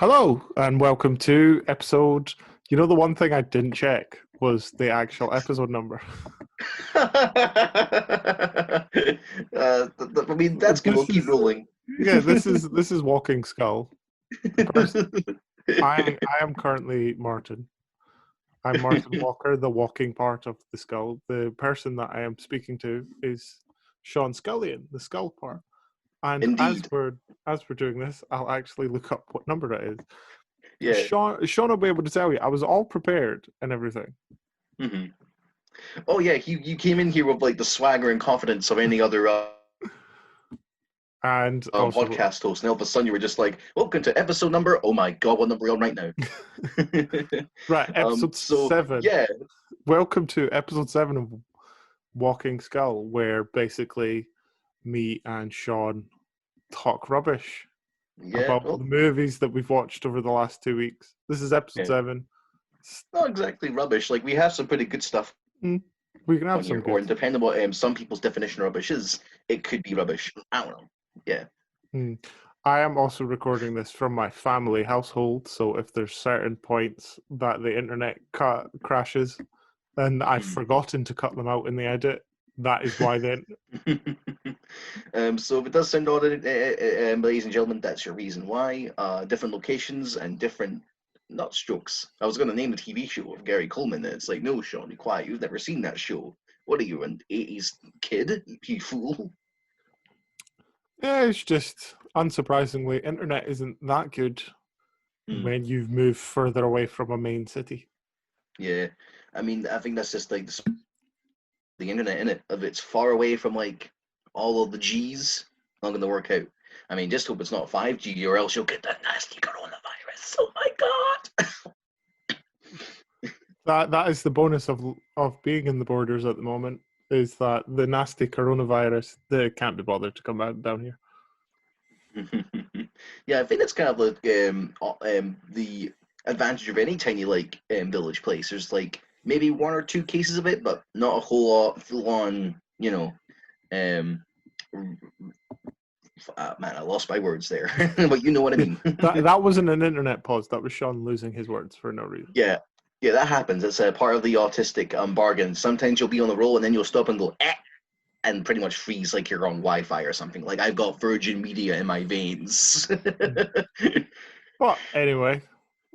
Hello and welcome to episode. The one thing I didn't check was the actual episode number. I mean, that's good. We'll This keep is rolling. this is Walking Skull. The person I am currently Martin. I'm Martin Walker, the walking part of the skull. The person that I am speaking to is Sean Scullion, the skull part. And as Indeed. we're doing this, I'll actually look up what number it is. Yeah. Sean will be able to tell you. I was all prepared and everything. hmm Oh yeah, you came in here with like the swagger and confidence of any other And also, podcast host, and all of a sudden you were just like, "Welcome to episode number." Oh my god, what number are we on right now? right, episode So 7. yeah, Welcome to episode 7 of Walking Skull, where basically me and Sean talk rubbish yeah. about the Well, movies that we've watched over the last 2 weeks. This is episode yeah. 7. Not exactly rubbish. Like we have some pretty good stuff We can have on some here, or good. depending on what some people's definition of rubbish is, it could be rubbish. I don't know. Yeah. Mm. I am also recording this from my family household, so if there's certain points that the internet crashes and I've forgotten to cut them out in the edit, that is why then. So if it does sound odd, ladies and gentlemen, that's your reason why. Different locations and different, not strokes. I was going to name the TV show of Gary Coleman, and it's like, no, Sean, be quiet. You've never seen that show. What are you, an 80s kid? You fool. Yeah, it's just unsurprisingly, internet isn't that good Hmm. when you've moved further away from a main city. Yeah. I mean, I think that's just like the internet, in it. If it's far away from like all of the G's, not going to work out. I mean, just hope it's not 5G, or else you'll get that nasty coronavirus. Oh my god. That is the bonus of being in the borders at the moment, is that the nasty coronavirus, they can't be bothered to come out down here. Yeah, I think that's kind of like the advantage of any tiny like village place. There's like maybe one or two cases of it, but not a whole lot full on. Um, man, I lost my words there, but you know what I mean. That wasn't an internet pause. That was Sean losing his words for no reason. Yeah, yeah, that happens. It's a part of the autistic bargain. Sometimes you'll be on the roll and then you'll stop and go and pretty much freeze like you're on Wi-Fi or something. Like I've got Virgin Media in my veins. But anyway,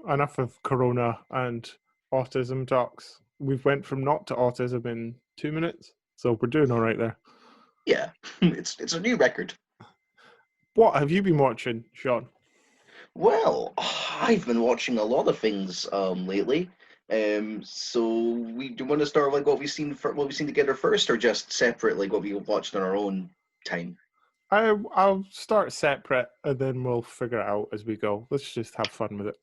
enough of corona and autism talks. We've went from not to autism in 2 minutes, so we're doing all right there. Yeah, it's a new record. What have you been watching, Sean? Well, I've been watching a lot of things lately. So we do you want to start like what we've seen together first, or just separate, like what we watched on our own time? I'll start separate and then we'll figure it out as we go. Let's just have fun with it.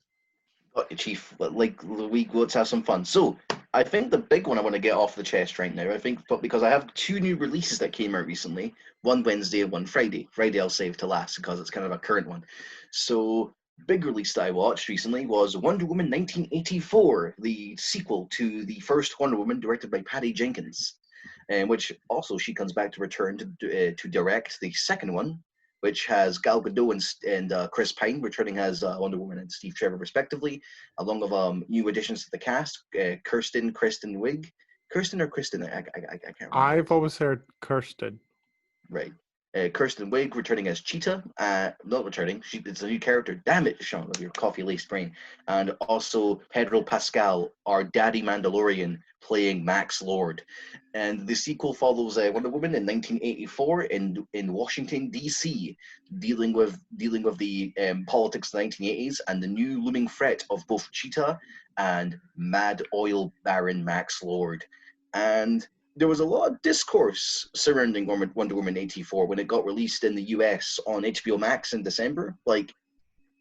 Chief, like let's have some fun. So I think the big one I want to get off the chest right now, I think, but because I have two new releases that came out recently, one Wednesday and one Friday. Friday I'll save to last because it's kind of a current one. So big release that I watched recently was Wonder Woman 1984, the sequel to the first Wonder Woman, directed by Patty Jenkins, and which also she comes back to return to direct the second one, which has Gal Gadot and Chris Pine returning as Wonder Woman and Steve Trevor respectively, along with new additions to the cast: Kristen Wiig, Kirsten or Kristen, I can't remember. I've always heard Kirsten. Right. Kirsten Wiig returning as Cheetah. Not returning. It's a new character. Damn it, Sean, with your coffee-laced brain. And also Pedro Pascal, our daddy Mandalorian, playing Max Lord. And the sequel follows Wonder Woman in 1984 in Washington D.C., dealing with the politics of the 1980s and the new looming threat of both Cheetah and Mad Oil Baron Max Lord. And there was a lot of discourse surrounding Wonder Woman 84 when it got released in the US on HBO Max in December. Like,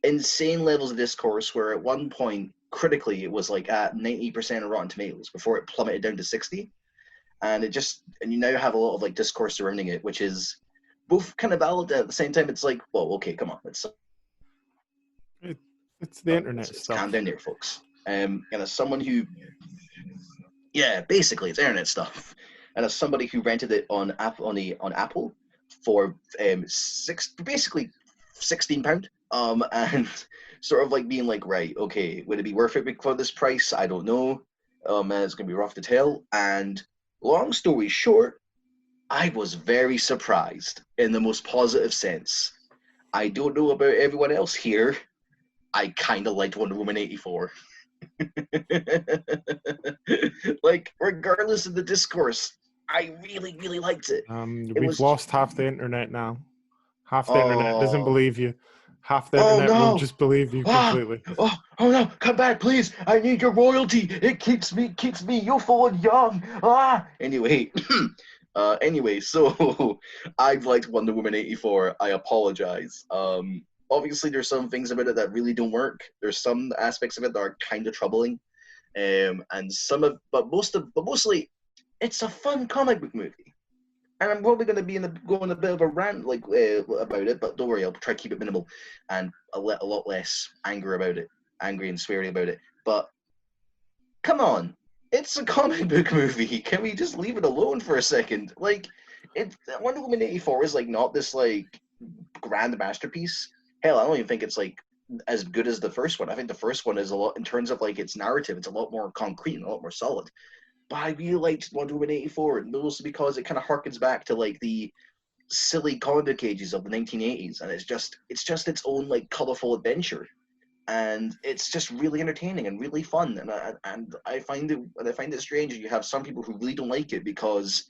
insane levels of discourse where at one point, critically, it was like at 90% of Rotten Tomatoes before it plummeted down to 60. And you now have a lot of like discourse surrounding it, which is both kind of valid at the same time. It's like, well, okay, come on. It's the internet It's calm stuff. down here, folks. And as someone who, yeah, basically it's internet stuff. And as somebody who rented it on Apple for basically £16, and sort of like being like, right, okay, would it be worth it for this price? I don't know. It's gonna be rough to tell. And long story short, I was very surprised in the most positive sense. I don't know about everyone else here. I kind of liked Wonder Woman 84. Like, regardless of the discourse, I really, really liked it. It We've was, lost half the internet now. Half the internet doesn't oh, believe you. Half the oh internet will no, just believe you ah, completely. oh no, come back, please. I need your royalty. It keeps me youthful and young. Ah, anyway, anyway, so I've liked Wonder Woman 84. I apologize. Obviously, there's some things about it that really don't work. There's some aspects of it that are kind of troubling. And but mostly, it's a fun comic book movie. And I'm probably going to be going a bit of a rant about it, but don't worry, I'll try to keep it minimal and a lot less angry and sweary about it. But come on, it's a comic book movie. Can we just leave it alone for a second? Like, Wonder Woman 84 is like not this like grand masterpiece. Hell, I don't even think it's like as good as the first one. I think the first one is a lot in terms of like its narrative. It's a lot more concrete and a lot more solid. But I really liked Wonder Woman 84, mostly because it kind of harkens back to like the silly comic book ages of the 1980s, and it's just its own like colorful adventure, and it's just really entertaining and really fun. And I find it strange that you have some people who really don't like it because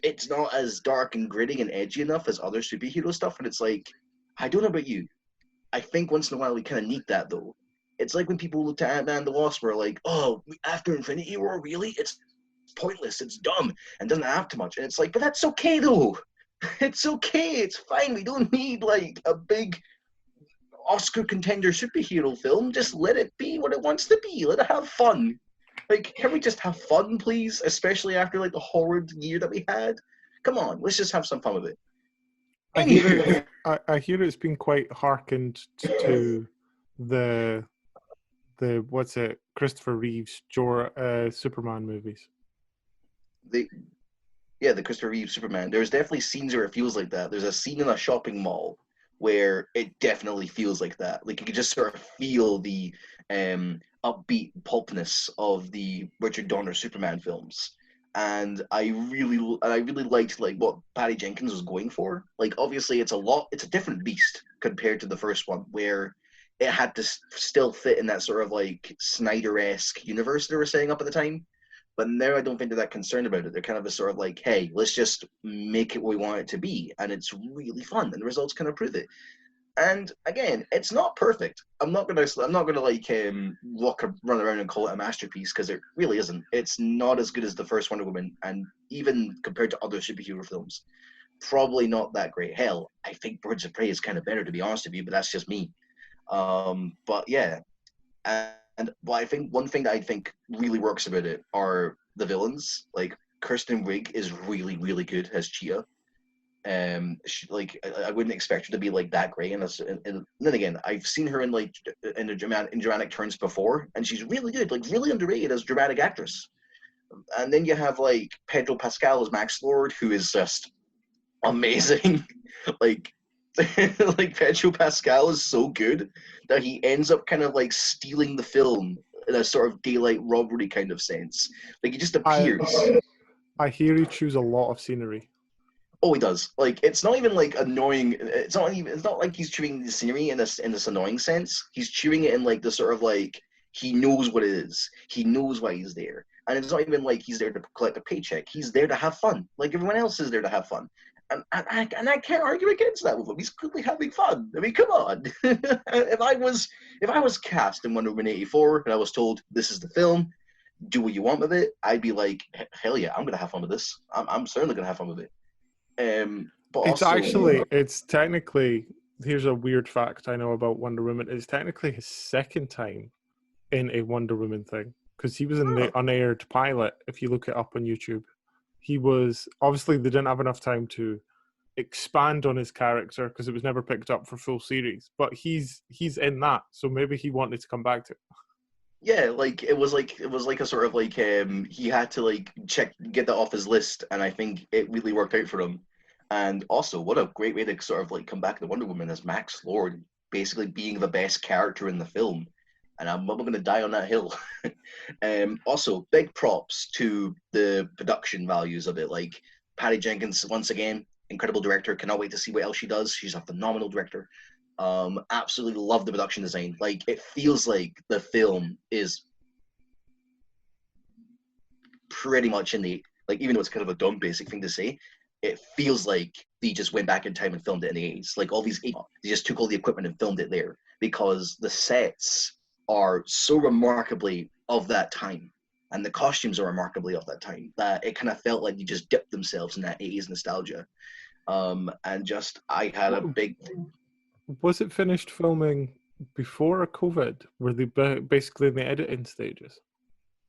it's not as dark and gritty and edgy enough as other superhero stuff. And it's like, I don't know about you, I think once in a while we kind of need that though. It's like when people looked at Ant-Man and the Wasp were like, oh, after Infinity War, really? It's pointless, it's dumb, and doesn't have too much. And it's like, but that's okay though. It's okay, it's fine. We don't need like a big Oscar contender superhero film. Just let it be what it wants to be. Let it have fun. Like, can we just have fun, please? Especially after like the horrid year that we had. Come on, let's just have some fun with it. I hear Anyway, I hear it's been quite hearkened to the what's it, Christopher Reeves Superman movies. the yeah, the Christopher Reeve Superman. There's definitely scenes where it feels like that. There's a scene in a shopping mall where it definitely feels like that. Like you can just sort of feel the upbeat pulpness of the Richard Donner Superman films. And I really liked like what Patty Jenkins was going for. Like obviously it's a different beast compared to the first one where it had to still fit in that sort of like Snyder-esque universe they were setting up at the time. But now I don't think they're that concerned about it. They're kind of a sort of like, hey, let's just make it what we want it to be, and it's really fun, and the results kind of prove it. And again, it's not perfect. I'm not gonna like run around and call it a masterpiece because it really isn't. It's not as good as the first Wonder Woman, and even compared to other superhero films, probably not that great. Hell, I think Birds of Prey is kind of better to be honest with you, but that's just me. But yeah, and well, I think one thing that I think really works about it are the villains. Like Kirsten Wiig is really, really good as Cheetah. Like I wouldn't expect her to be like that great. And then again, I've seen her in like in dramatic turns before, and she's really good, like really underrated as dramatic actress. And then you have like Pedro Pascal as Max Lord, who is just amazing. like like Pedro Pascal is so good that he ends up kind of like stealing the film in a sort of daylight robbery kind of sense. Like he just I appears. I hear you choose a lot of scenery. Oh, he does. Like it's not even like annoying. It's not like he's chewing the scenery in this annoying sense. He's chewing it in like the sort of like he knows what it is. He knows why he's there, and it's not even like he's there to collect a paycheck. He's there to have fun, like everyone else is there to have fun. And I can't argue against that with him. He's clearly having fun. I mean, come on. If I was cast in Wonder Woman 84 and I was told this is the film, do what you want with it, I'd be like, hell yeah, I'm gonna have fun with this. I'm certainly gonna have fun with it. But also, It's technically, here's a weird fact I know about Wonder Woman. It's technically his second time in a Wonder Woman thing because he was in the huh, unaired pilot. If you look it up on YouTube, he was obviously they didn't have enough time to expand on his character because it was never picked up for full series. But he's in that, so maybe he wanted to come back to it. yeah, like it was like a sort of like he had to like get that off his list, and I think it really worked out for him. And also, what a great way to sort of like come back to Wonder Woman as Max Lord. basically being the best character in the film, and I'm going to die on that hill. Also, big props to the production values of it. Like Patty Jenkins, once again, incredible director. Cannot wait to see what else she does. She's a phenomenal director. Absolutely love the production design. Like it feels like the film is pretty much in the like, even though it's kind of a dumb basic thing to say, it feels like they just went back in time and filmed it in the 80s. Like all these, they just took all the equipment and filmed it there because the sets are so remarkably of that time and the costumes are remarkably of that time that it kind of felt like they just dipped themselves in that 80s nostalgia. And just, I had a big. Was it finished filming before COVID? Were they basically in the editing stages?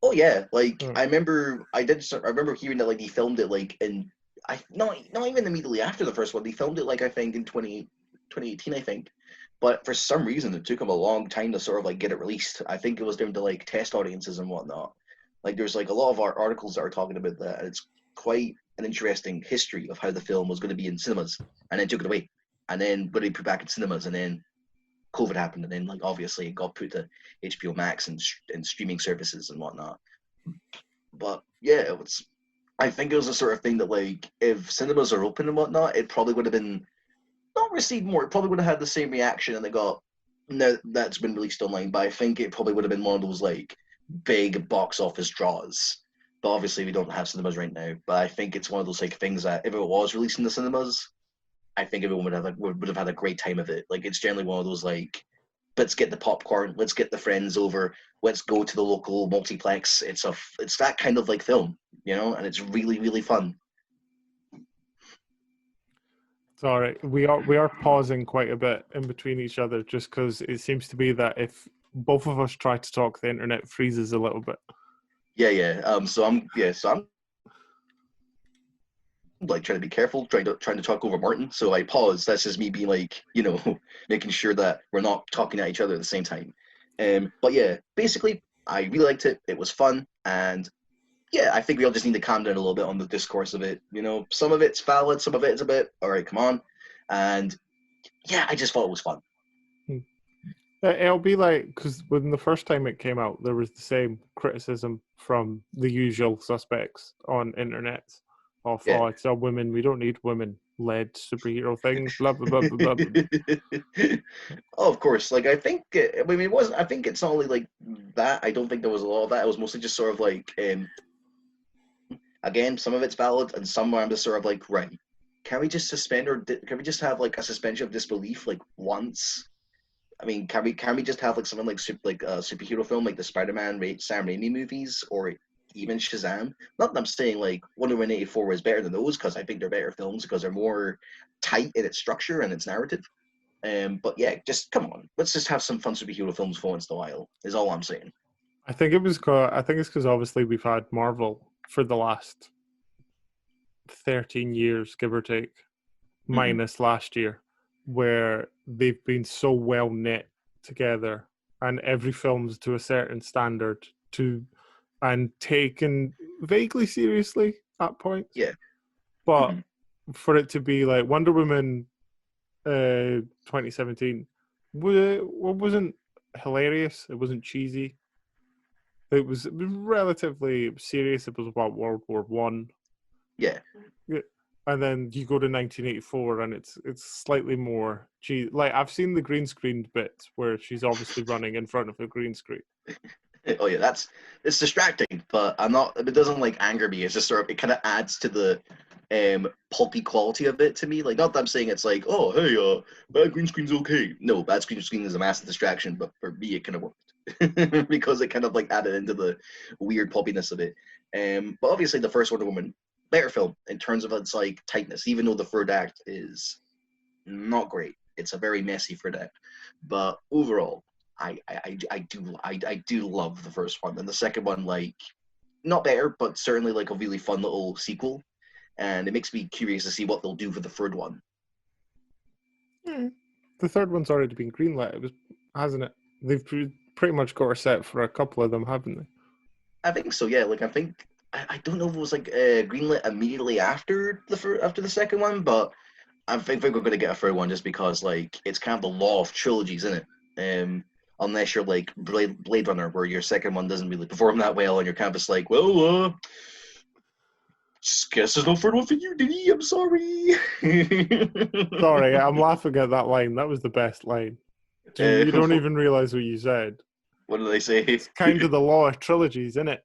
Oh yeah, like I remember I remember hearing that like he filmed it like in I not even immediately after the first one. They filmed it like I think in 2018 I think. But for some reason it took him a long time to sort of like get it released. I think it was down to like test audiences and whatnot. Like there's like a lot of our articles that are talking about that, and it's quite an interesting history of how the film was going to be in cinemas and then took it away. And then but they put back in cinemas and then COVID happened, and then like obviously it got put to HBO Max and streaming services and whatnot. But yeah, it was. I think it was the sort of thing that like if cinemas are open and whatnot, it probably would have been not received more. It probably would have had the same reaction, and they got no, that's been released online. But I think it probably would have been one of those like big box office draws. But obviously, we don't have cinemas right now. But I think it's one of those like things that if it was released in the cinemas, I think everyone would have had a great time of it. Like it's generally one of those like, let's get the popcorn, let's get the friends over, let's go to the local multiplex. It's that kind of like film, you know, and it's really really fun. Sorry, we are pausing quite a bit in between each other just because it seems to be that if both of us try to talk, the internet freezes a little bit. Yeah, yeah. So I'm like trying to be careful, trying to talk over Martin. So I pause. That's just me being like, making sure that we're not talking at each other at the same time. But yeah, basically, I really liked it. It was fun, and yeah, I think we all just need to calm down a little bit on the discourse of it. Some of it's valid, some of it's a bit, all right, come on. And yeah, I just thought it was fun. It'll be like, because when the first time it came out, there was the same criticism from the usual suspects on internet of, Yeah. oh, it's a women, we don't need women-led superhero things, blah, blah, blah, blah, blah. Oh, of course. Like, I think, I mean, it wasn't, I think it's not only like that. I don't think there was a lot of that. It was mostly just sort of like, again, some of it's valid, and some I'm just sort of like, right, can we just can we just have like a suspension of disbelief like once? I mean, can we just have like something like like a superhero film like the Spider-Man Sam Raimi movies or even Shazam? Not that I'm saying like Wonder Woman 84 was better than those because I think they're better films because they're more tight in its structure and its narrative. But yeah, just come on, let's just have some fun superhero films for once in a while. Is all I'm saying. I think it's because obviously we've had Marvel for the last 13 years, give or take, minus last year, where they've been so well knit together and every film's to a certain standard and taken vaguely seriously at points. Yeah. But for it to be like Wonder Woman 2017 wasn't hilarious, it wasn't cheesy. It was relatively serious. It was about World War One. Yeah. And then you go to 1984, and it's slightly more. Like I've seen the green screened bits where she's obviously running in front of a green screen. Oh yeah, it's distracting, but I'm not. It doesn't like anger me. It's just sort of it kind of adds to the pulpy quality of it to me. Like not that I'm saying it's like, oh hey, bad green screen's okay. No, bad green screen is a massive distraction, but for me it kind of worked because it kind of like added into the weird pulpiness of it. But obviously the first Wonder Woman better film in terms of its like tightness, even though the third act is not great. It's a very messy third act, but overall I do love the first one, and the second one like not better, but certainly like a really fun little sequel, and it makes me curious to see what they'll do for the third one. The third one's already been greenlit, hasn't it? They've pretty much got a set for a couple of them, haven't they? I think so. Yeah, like I think I don't know if it was like greenlit immediately after the second one, but I think we're going to get a third one just because, like, it's kind of the law of trilogies, isn't it? Unless you're like Blade Runner, where your second one doesn't really perform that well, and you're kind of just like, well, just guess there's no third one for you, Dee. I'm sorry. Sorry, I'm laughing at that line. That was the best line. You don't even realize what you said. What did I say? It's kind of the law of trilogies, isn't it?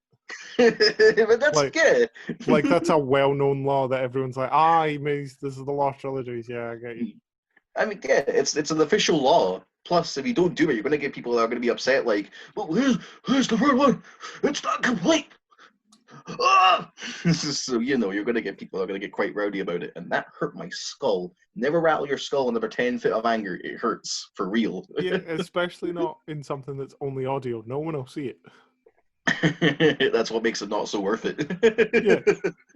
But that's good. Like that's a well-known law that everyone's like, he means this is the law of trilogies. Yeah, I get you. I mean, yeah, it's an official law. Plus, if you don't do it, you're going to get people that are going to be upset. Like, well, here's the third one. It's not complete. So you're going to get people that are going to get quite rowdy about it, and that hurt my skull. Never rattle your skull under a 10 foot of anger. It hurts for real. Yeah, especially not in something that's only audio. No one will see it. That's what makes it not so worth it. Yeah,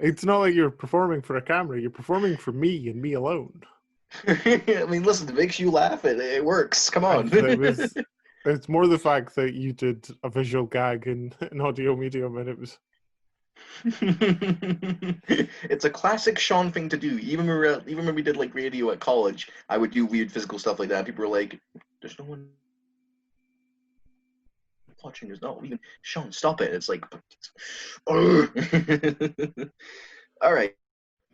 it's not like you're performing for a camera. You're performing for me and me alone. I mean, listen, it makes you laugh. It works. Come on. It's more the fact that you did a visual gag in an audio medium, and it was. It's a classic Sean thing to do. Even when we did like radio at college, I would do weird physical stuff like that. People were like, "There's no one watching. There's not even Sean. Stop it!" It's like, all right,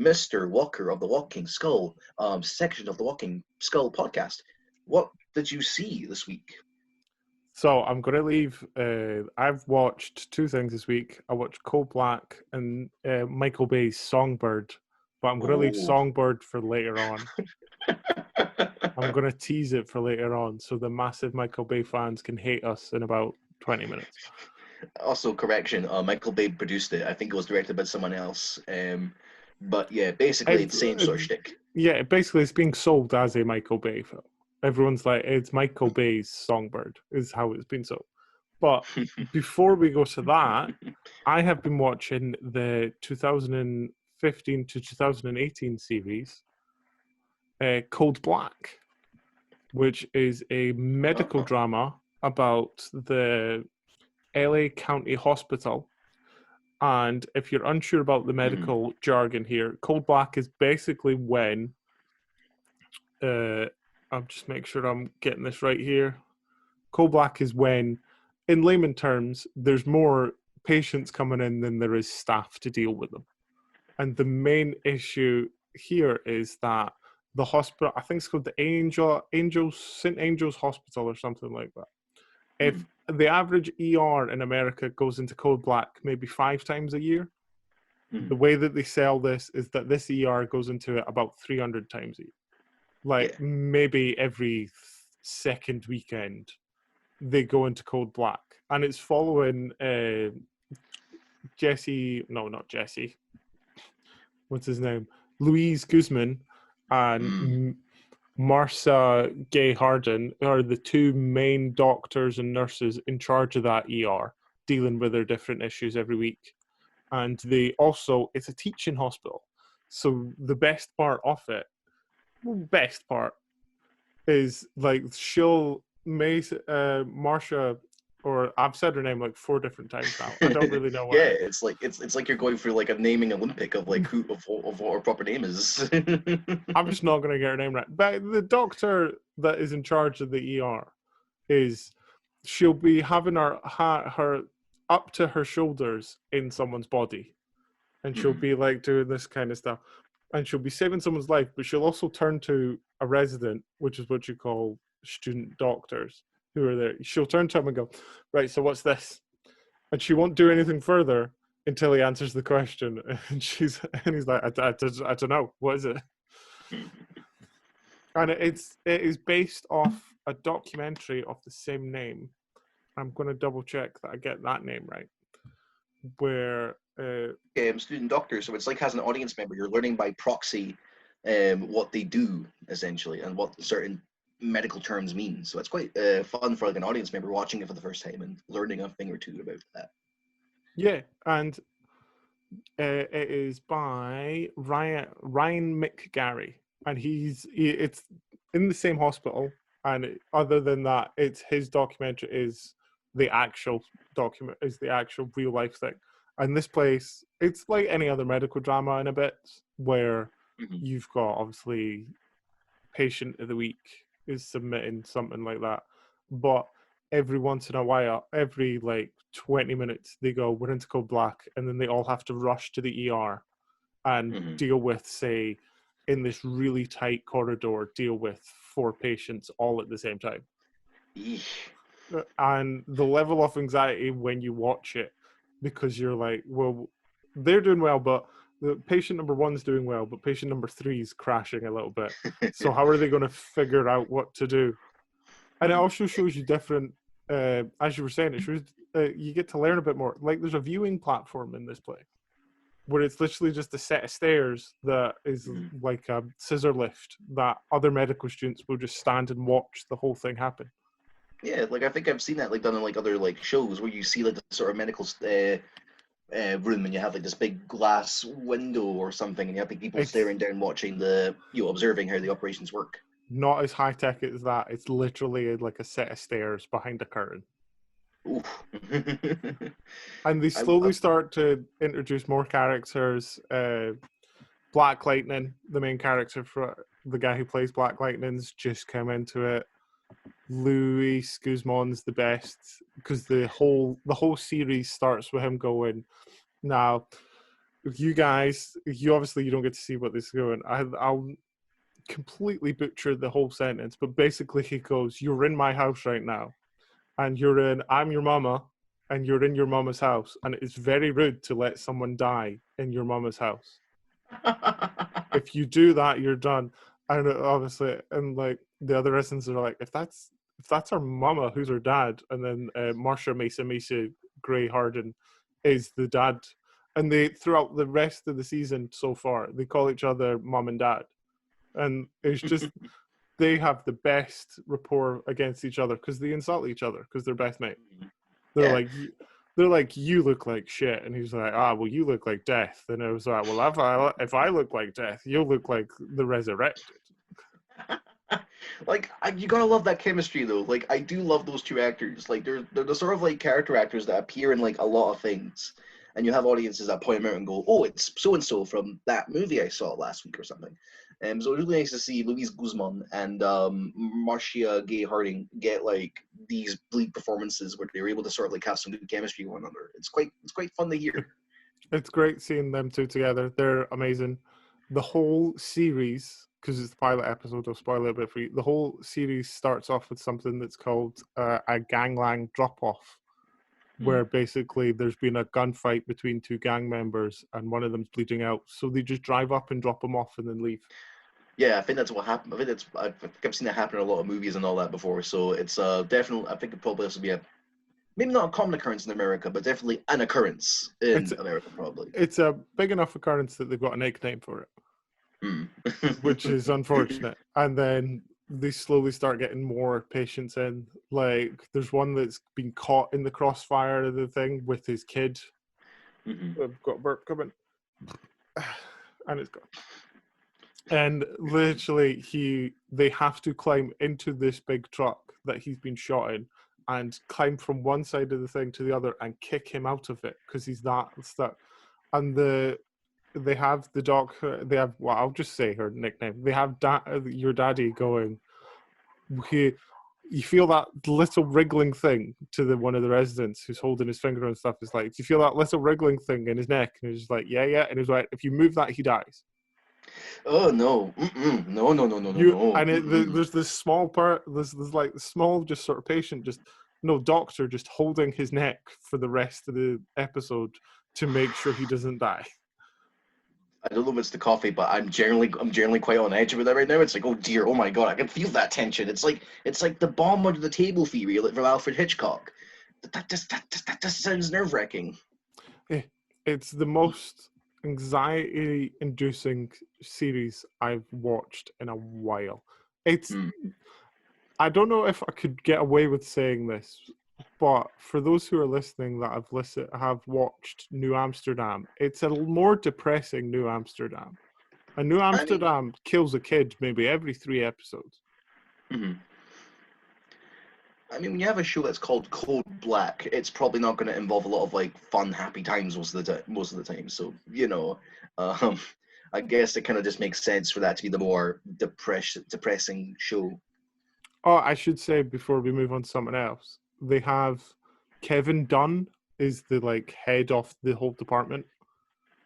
Mr. Walker of the Walking Skull, section of the Walking Skull podcast. What did you see this week? So I'm going to leave. I've watched two things this week. I watched Cold Black and Michael Bay's Songbird, but I'm going to leave Songbird for later on. I'm going to tease it for later on so the massive Michael Bay fans can hate us in about 20 minutes. Also, correction, Michael Bay produced it. I think it was directed by someone else. But yeah, basically it's the same sort of shtick. Yeah, basically it's being sold as a Michael Bay film. Everyone's like, it's Michael Bay's Songbird, is how it's been sold. But before we go to that, I have been watching the 2015 to 2018 series, Cold Black, which is a medical drama about the LA County Hospital. And if you're unsure about the medical jargon here, Cold Black is basically when I'll just make sure I'm getting this right here. Cold Black is when, in layman terms, there's more patients coming in than there is staff to deal with them. And the main issue here is that the hospital, I think it's called the St. Angel's Hospital or something like that. If the average ER in America goes into Cold Black maybe 5 times a year, the way that they sell this is that this ER goes into it about 300 times a year. Like maybe every second weekend they go into Cold Black, and it's following what's his name, Louise Guzman and Marcia Gay Harden are the two main doctors and nurses in charge of that ER, dealing with their different issues every week. And it's a teaching hospital, so the best part is like Marcia, or I've said her name like 4 different times now. I don't really know. Yeah, it's like you're going through like a naming Olympic of like who of what her proper name is. I'm just not going to get her name right. But the doctor that is in charge of the ER she'll be having her up to her shoulders in someone's body, and she'll be like doing this kind of stuff. And she'll be saving someone's life, but she'll also turn to a resident, which is what you call student doctors who are there. She'll turn to him and go, right, so what's this? And she won't do anything further until he answers the question. And he's like, I don't know. What is it? And it is based off a documentary of the same name. I'm going to double check that I get that name right. Where student doctor, so it's like as an audience member, you're learning by proxy what they do essentially and what certain medical terms mean. So it's quite fun for like an audience member watching it for the first time and learning a thing or two about that. Yeah, and it is by Ryan McGarry, and it's in the same hospital. And other than that, it's his documentary is the actual real life thing. And this place, it's like any other medical drama in a bit, where you've got obviously patient of the week is submitting something like that. But every once in a while, every like 20 minutes, they go, we're into code black, and then they all have to rush to the ER and Mm-hmm. deal with, say, in this really tight corridor, deal with 4 patients all at the same time. Eesh. And the level of anxiety when you watch it, because you're like, well, they're doing well, but the patient number 1's doing well, but patient number 3 is crashing a little bit. So how are they going to figure out what to do? And it also shows you different, as you were saying, it shows you get to learn a bit more. Like there's a viewing platform in this play where it's literally just a set of stairs that is like a scissor lift that other medical students will just stand and watch the whole thing happen. Yeah, like I think I've seen that like done in like other like shows where you see like the sort of medical room and you have like this big glass window or something and you have like, people It's staring down watching the observing how the operations work. not as high tech as that. It's literally like a set of stairs behind a curtain. Oof. And they slowly start to introduce more characters. Black Lightning, the main character for the guy who plays Black Lightning's just come into it. Luis Guzman's the best because the whole series starts with him going, now you guys, you obviously you don't get to see what this is going. I'll completely butcher the whole sentence, but basically he goes, you're in my house right now, and I'm your mama, and you're in your mama's house, and it's very rude to let someone die in your mama's house. If you do that, you're done. And obviously, and like the other residents are like, if that's our mama, who's her dad? And then Marsha Mesa Gray Harden is the dad. And they, throughout the rest of the season so far, they call each other mom and dad. And it's just, they have the best rapport against each other because they insult each other because they're best mates. They're Yeah. like, they're like, you look like shit, and he's like, well, you look like death. And it was like, well, if I look like death, you'll look like the resurrected. Like you gotta love that chemistry though. Like I do love those two actors. Like they're the sort of like character actors that appear in like a lot of things, and you have audiences that point them out and go, "Oh, it's so and so from that movie I saw last week or something." So it's really nice to see Luis Guzman and Marcia Gay Harding get like these bleak performances where they're able to sort of like have some good chemistry with one another. It's quite fun to hear. It's great seeing them two together. They're amazing. The whole series, because it's the pilot episode, I'll spoil it a bit for you. The whole series starts off with something that's called a ganglang drop-off, where basically there's been a gunfight between 2 gang members and one of them's bleeding out. So they just drive up and drop them off and then leave. Yeah, I think that's what happened. I think I've seen that happen in a lot of movies and all that before. So it's definitely, I think it probably also be a maybe not a common occurrence in America, but definitely an occurrence in America probably. It's a big enough occurrence that they've got a nickname for it, which is unfortunate. And then they slowly start getting more patients in. Like there's one that's been caught in the crossfire of the thing with his kid. I've got a burp coming, and it's gone. And literally, they have to climb into this big truck that he's been shot in, and climb from one side of the thing to the other and kick him out of it because he's that stuck. And they have the doc. They have, well, I'll just say her nickname. They have your daddy going. You feel that little wriggling thing to one of the residents who's holding his finger and stuff. Is like, do you feel that little wriggling thing in his neck? And he's like, yeah. And he's like, if you move that, he dies. Oh no! No! There's this small part. There's like small, just sort of patient, just no doctor, just holding his neck for the rest of the episode to make sure he doesn't die. I don't know if it's the coffee, but I'm generally quite on edge with that right now. It's like, oh dear, oh my god, I can feel that tension. It's like the bomb under the table theory from Alfred Hitchcock. That just sounds nerve wracking. It's the most anxiety-inducing series I've watched in a while. I don't know if I could get away with saying this, but for those who are listening that have watched New Amsterdam, it's a more depressing New Amsterdam. And New Amsterdam kills a kid maybe every 3 episodes. I mean, when you have a show that's called Code Black, it's probably not going to involve a lot of like fun, happy times most of the time. So I guess it kind of just makes sense for that to be the more depressing show. Oh, I should say before we move on to something else, they have Kevin Dunn is the like head of the whole department,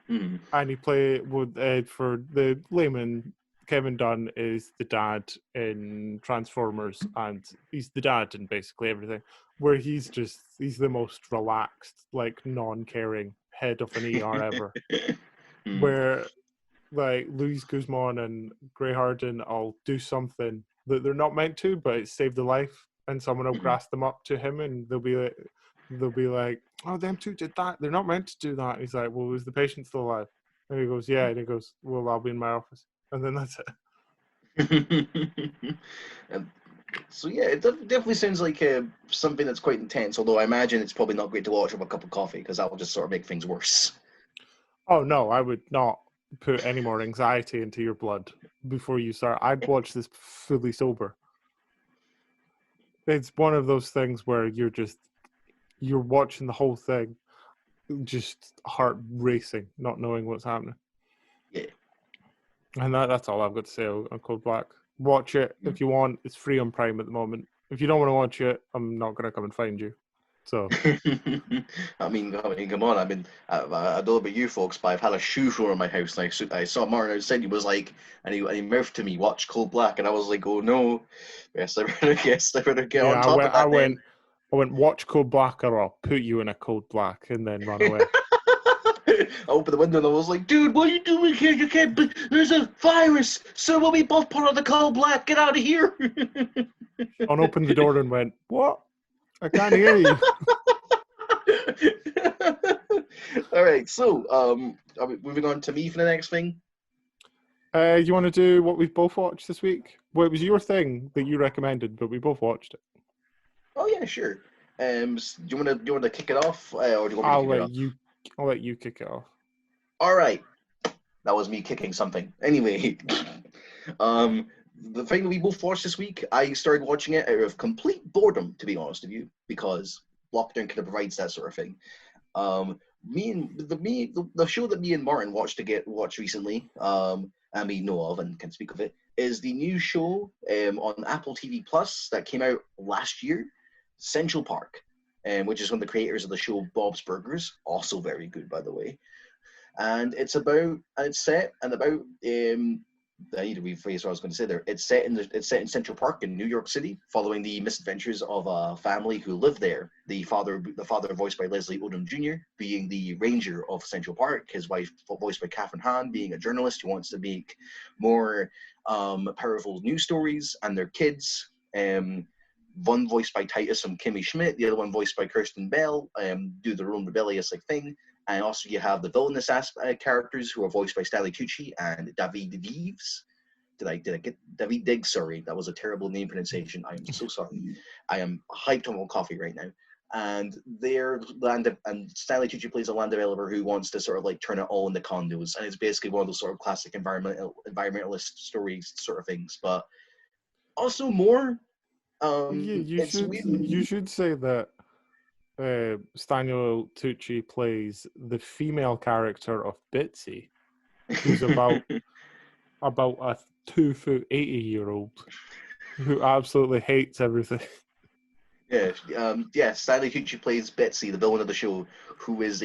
Mm. and he play with for the layman. Kevin Dunn is the dad in Transformers, and he's the dad in basically everything. Where he's the most relaxed, like non-caring head of an ER ever. Mm. Where like Luis Guzman and Grey Harden will do something that they're not meant to, but it saved the life, and someone will Mhm. grass them up to him, and they'll be like, "Oh, them two did that. They're not meant to do that." And he's like, "Well, is the patient still alive?" And he goes, "Yeah." And he goes, "Well, I'll be in my office," and then that's it. And so yeah, it definitely sounds like something that's quite intense. Although I imagine it's probably not great to watch with a cup of coffee because that will just sort of make things worse. Oh no, I would not put any more anxiety into your blood before you start. I'd watch this fully sober. It's one of those things where you're watching the whole thing, just heart racing, not knowing what's happening. Yeah. And that's all I've got to say on Cold Black. Watch it if you want. It's free on Prime at the moment. If you don't want to watch it, I'm not going to come and find you. So, I mean, come on. I mean, I don't know about you folks, but I've had a shoe thrown in my house, and I saw Martin outside. He was like, and he mouthed to me, "Watch Cold Black," and I was like, "Oh no, guess I better get on yeah, top of that then." I went, watch Cold Black or I'll put you in a Cold Black and then run away. I opened the window and I was like, "Dude, what are you doing here? You can't. There's a virus. So will be both part of the Cold Black. Get out of here." Sean opened the door and went, "What? I can't hear you." All right, so are we moving on to me for the next thing? You want to do what we've both watched this week? Well, it was your thing that you recommended, but we both watched it. Oh yeah, sure. Do you want to kick it off, or do you want me to I'll kick it let off? you. I'll let you kick it off. All right, that was me kicking something. Anyway, um, the thing that we both watched this week, I started watching it out of complete boredom, to be honest with you, because lockdown kind of provides that sort of thing. The show that me and Martin watched recently, and we know of and can speak of it, is the new show on Apple TV Plus that came out last year, Central Park, which is one of the creators of the show Bob's Burgers, also very good by the way. And it's set and about I need to rephrase what I was going to say there. It's set in Central Park in New York City, following the misadventures of a family who live there. The father voiced by Leslie Odom Jr., being the ranger of Central Park. His wife, voiced by Catherine Hahn, being a journalist who wants to make more powerful news stories, and their kids. One voiced by Titus and Kimmy Schmidt, the other one voiced by Kirsten Bell, do their own rebellious like thing. And also you have the villainous characters who are voiced by Stanley Tucci and David Vives. Did I get David Diggs? Sorry, that was a terrible name pronunciation. I am so sorry. I am hyped on coffee right now. And and Stanley Tucci plays a land developer who wants to sort of like turn it all into condos, and it's basically one of those sort of classic environmentalist stories sort of things. But also more, it's You weird. should say that Stanley Tucci plays the female character of Bitsy, who's about a 2 foot 80-year-old who absolutely hates everything. Yeah. Stanley Tucci plays Betsy, the villain of the show, who is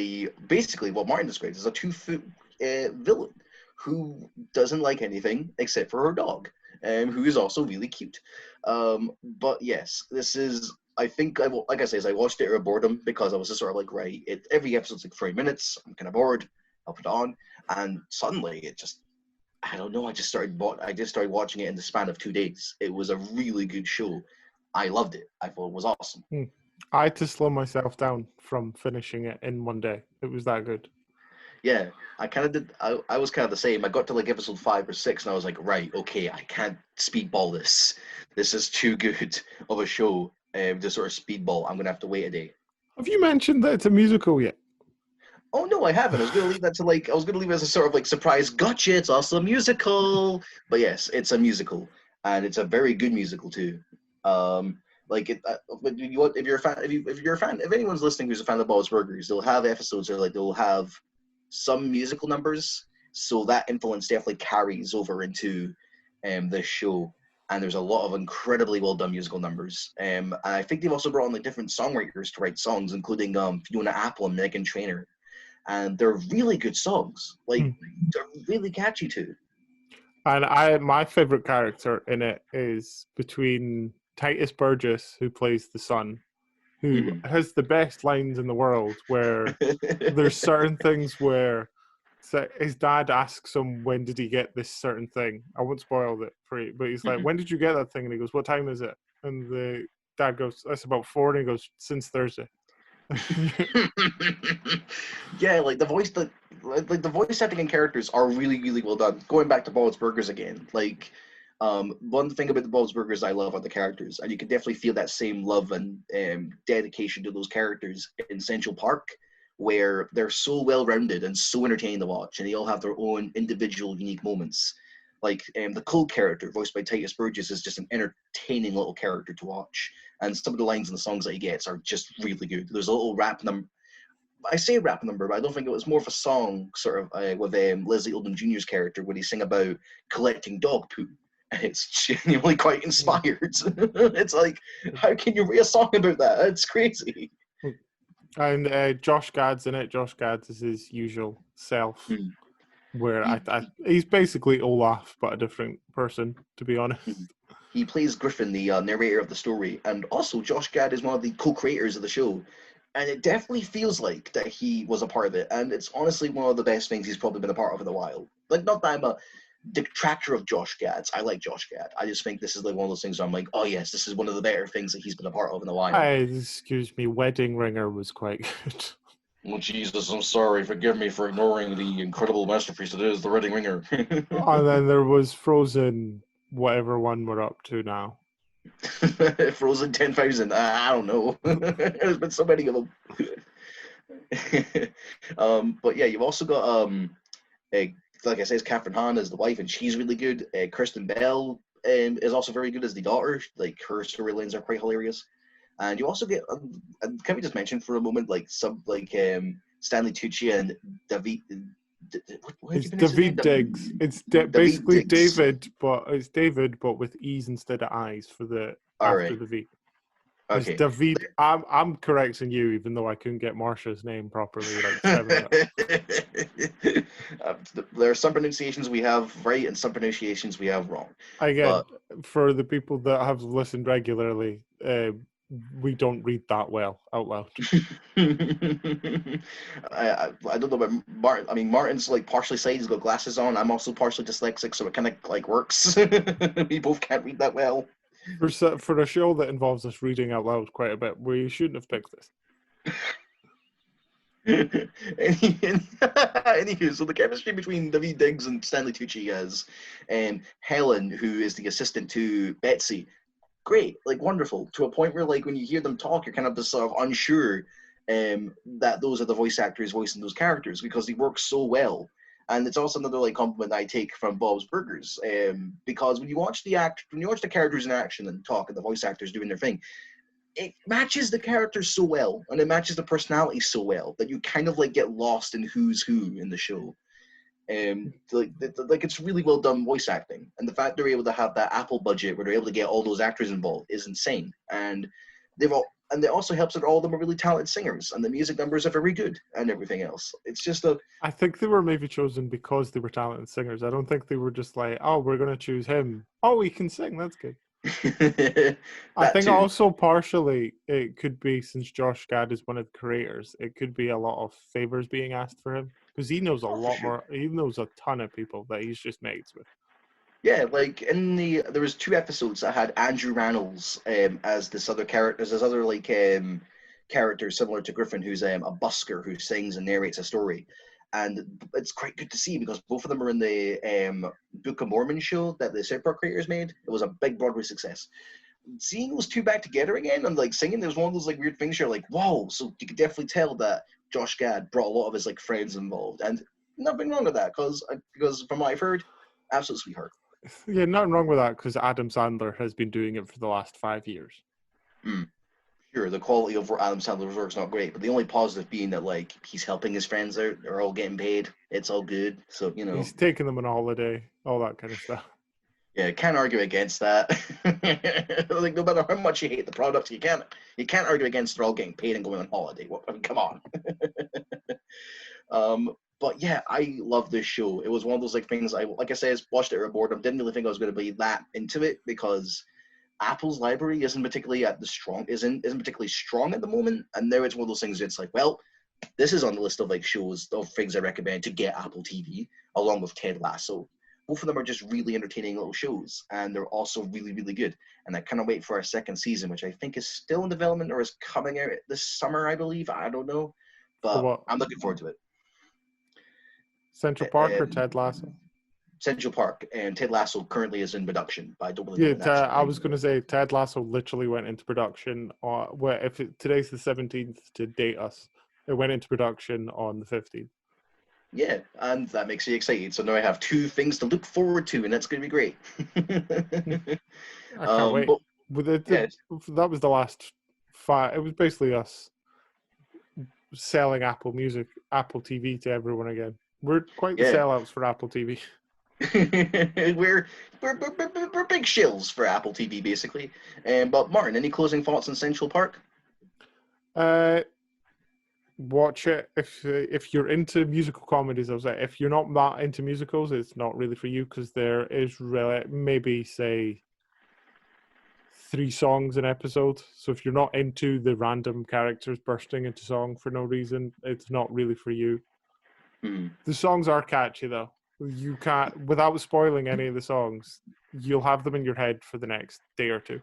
basically what Martin describes as a 2 foot villain who doesn't like anything except for her dog, who is also really cute. But yes, this is. I think like I say, I watched it out of boredom because I was just sort of like, right, every episode's like 3 minutes. I'm kind of bored. I'll put it on, and suddenly it just. I don't know. I just started watching it in the span of 2 days. It was a really good show. I loved it. I thought it was awesome. Hmm. I had to slow myself down from finishing it in one day. It was that good. Yeah, I kind of did. I was kind of the same. I got to like episode 5 or 6, and I was like, right, okay, I can't speedball this. This is too good of a show to sort of speedball. I'm gonna have to wait a day. Have you mentioned that it's a musical yet? Oh no, I haven't. I was gonna leave that to like. I was gonna leave it as a sort of like surprise. Gotcha! It's also a musical. But yes, it's a musical, and it's a very good musical too. Like it. If you're a fan, if you're a fan, if anyone's listening who's a fan of Bob's Burgers, they'll have episodes or like they'll have some musical numbers, So that influence definitely carries over into this show. And there's a lot of incredibly well done musical numbers. And I think they've also brought on like different songwriters to write songs, including Fiona Apple and Megan Trainor. And they're really good songs. Like they're really catchy too. And my favorite character in it is between Titus Burgess, who plays the son, who has the best lines in the world, where there's certain things where his dad asks him, when did he get this certain thing? I won't spoil it for you, but he's like, when did you get that thing? And he goes, what time is it? And the dad goes, that's about 4. And he goes, since Thursday. Yeah, like the voice the voice acting and characters are really, really well done. Going back to Bob's Burgers again, like one thing about the Bob's Burgers I love are the characters, and you can definitely feel that same love and dedication to those characters in Central Park, where they're so well rounded and so entertaining to watch, and they all have their own individual unique moments. Like the Cole character, voiced by Titus Burgess, is just an entertaining little character to watch, and some of the lines in the songs that he gets are just really good. There's a little rap number. I say rap number, but I don't think it was more of a song, sort of with Leslie Odom Jr.'s character, where he sing about collecting dog poo. And it's genuinely quite inspired. It's like, how can you write a song about that? It's crazy. And Josh Gad's in it. Josh Gad is his usual self, where he's basically Olaf, but a different person, to be honest. He plays Griffin, the narrator of the story, and also Josh Gad is one of the co-creators of the show. And it definitely feels like that he was a part of it, and it's honestly one of the best things he's probably been a part of in a while. Like, not that I'm a detractor of Josh Gad's. I like Josh Gad. I just think this is like one of those things where I'm like, oh yes, this is one of the better things that he's been a part of in a while. Excuse me, Wedding Ringer was quite good. Well, Jesus, I'm sorry. Forgive me for ignoring the incredible masterpiece that is The Wedding Ringer. And then there was Frozen, whatever one we're up to now. Frozen 10,000. I don't know. There's been so many of them. But yeah, you've also got like I said, it's Catherine Hahn as the wife, and she's really good. Kirsten Bell is also very good as the daughter. Like her storylines are quite hilarious. And you also get, can we just mention for a moment, like Stanley Tucci and David. It's David Diggs. It's basically Diggs. It's David, but with E's instead of I's for the after the V. Okay. It's David. I'm correcting you, even though I couldn't get Marsha's name properly. Like 7 minutes. There are some pronunciations we have right and some pronunciations we have wrong. Again, for the people that have listened regularly, we don't read that well out loud. I don't know about Martin. I mean, Martin's like partially sighted. He's got glasses on. I'm also partially dyslexic, so it kind of like works. We both can't read that well. For a show that involves us reading out loud quite a bit, we shouldn't have picked this. Anywho, so the chemistry between David Diggs and Stanley Tucci is Helen, who is the assistant to Betsy. Great, like wonderful, to a point where like when you hear them talk, you're kind of just sort of unsure that those are the voice actors voicing those characters because they work so well. And it's also another like compliment I take from Bob's Burgers, because when you watch the characters in action and talk and the voice actors doing their thing, it matches the characters so well and it matches the personality so well that you kind of like get lost in who's who in the show. Like it's really well done voice acting, and the fact they're able to have that Apple budget where they're able to get all those actors involved is insane. And it also helps that all of them are really talented singers, and the music numbers are very good, and everything else. It's just I think they were maybe chosen because they were talented singers. I don't think they were just like, oh, we're going to choose him. Oh, he can sing. That's good. I think too. Also partially it could be, since Josh Gad is one of the creators, it could be a lot of favors being asked for him because he knows a lot more. He knows a ton of people that he's just mates with. Yeah, like there was 2 episodes that had Andrew Rannells as this other character, character similar to Griffin, who's a busker who sings and narrates a story. And it's quite good to see because both of them are in the Book of Mormon show that the South Park creators made. It was a big Broadway success. Seeing those 2 back together again and like singing, there's one of those like weird things you're like, whoa. So you could definitely tell that Josh Gad brought a lot of his like friends involved, and nothing wrong with that because from what I've heard, absolute sweetheart. Yeah, nothing wrong with that because Adam Sandler has been doing it for the last 5 years. Sure, the quality of Adam Sandler's work's not great, but the only positive being that like he's helping his friends out. They're all getting paid. It's all good. So He's taking them on holiday, all that kind of stuff. yeah, can't argue against that. Like no matter how much you hate the product, you can't argue against they're all getting paid and going on holiday. Well, I mean, come on. But yeah, I love this show. It was one of those like things like I said, watched it at boredom. Didn't really think I was going to be that into it because Apple's library isn't particularly strong at the moment. And now it's one of those things. It's like, well, this is on the list of like shows of things I recommend to get Apple TV, along with Ted Lasso. Both of them are just really entertaining little shows, and they're also really, really good. And I kind of wait for our second season, which I think is still in development or is coming out this summer, I believe. I don't know, For but what? I'm looking forward to it. Central Park or Um, Ted Lasso? Central Park and Ted Lasso currently is in production, but I don't really know Yeah, when that's I going. was going to say Ted Lasso literally went into production. Today's the 17th to date us, it went into production on the 15th. Yeah, and that makes me excited. So now I have two things to look forward to, and that's going to be great. I can't wait. But With yeah, that was the last five. It was basically us selling Apple Music, Apple TV to everyone again. We're quite the yeah. sellouts for Apple TV. we're, we're big shills for Apple TV, basically. But Martin, any closing thoughts on Central Park? Uh, watch it if you're into musical comedies. I was like, if you're not that into musicals, it's not really for you because there is really maybe say 3 songs an episode. So if you're not into the random characters bursting into song for no reason, it's not really for you. Hmm. The songs are catchy though. You can't, without spoiling any of the songs, you'll have them in your head for the next day or two.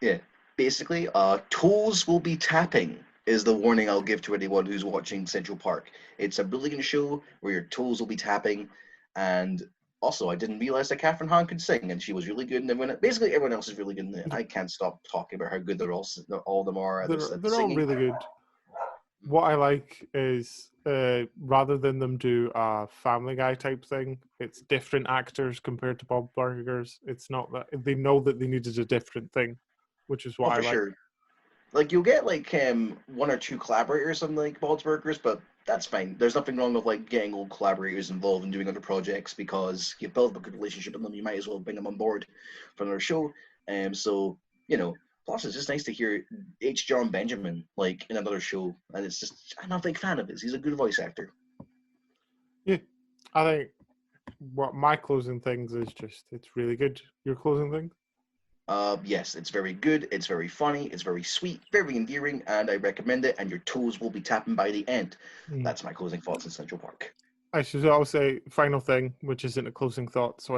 Yeah, basically, toes will be tapping is the warning I'll give to anyone who's watching Central Park. It's a brilliant show where your toes will be tapping, and also I didn't realize that Catherine Hahn could sing, and she was really good. And basically everyone else is really good in it. I can't stop talking about how good all of them are at this at They're all singing. really good. What I like is rather than them do a Family Guy type thing, it's different actors compared to Bob Burgers. It's not that they know that they needed a different thing, which is Oh, what I for like. sure. Like you'll get like one or two collaborators on like Bald's Burgers, but that's fine. There's nothing wrong with like getting old collaborators involved in doing other projects because you build a good relationship with them. You might as well bring them on board for another show. So you know, plus it's just nice to hear H. John Benjamin like in another show, and it's just I'm a big fan of his. He's a good voice actor. Yeah, I think what my closing things is just it's really good. Your closing thing? Yes, it's very good. It's very funny. It's very sweet, very endearing, and I recommend it. And your toes will be tapping by the end. Mm. That's my closing thoughts in Central Park. I should also say final thing, which isn't a closing thought, so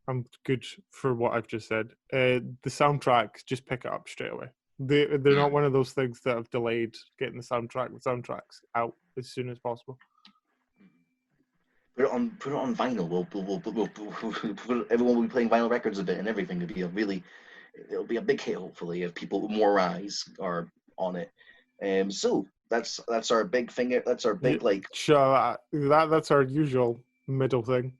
I'm good for what I've just said. The soundtrack, just pick it up straight away. They're not one of those things that have delayed getting the soundtrack. The soundtrack's out as soon as possible. Put it on vinyl. Everyone will be playing vinyl records of it and everything. It'll be a big hit hopefully if people with more eyes are on it. So that's our big thing. That's our Yeah, big like sure. That's our usual middle thing.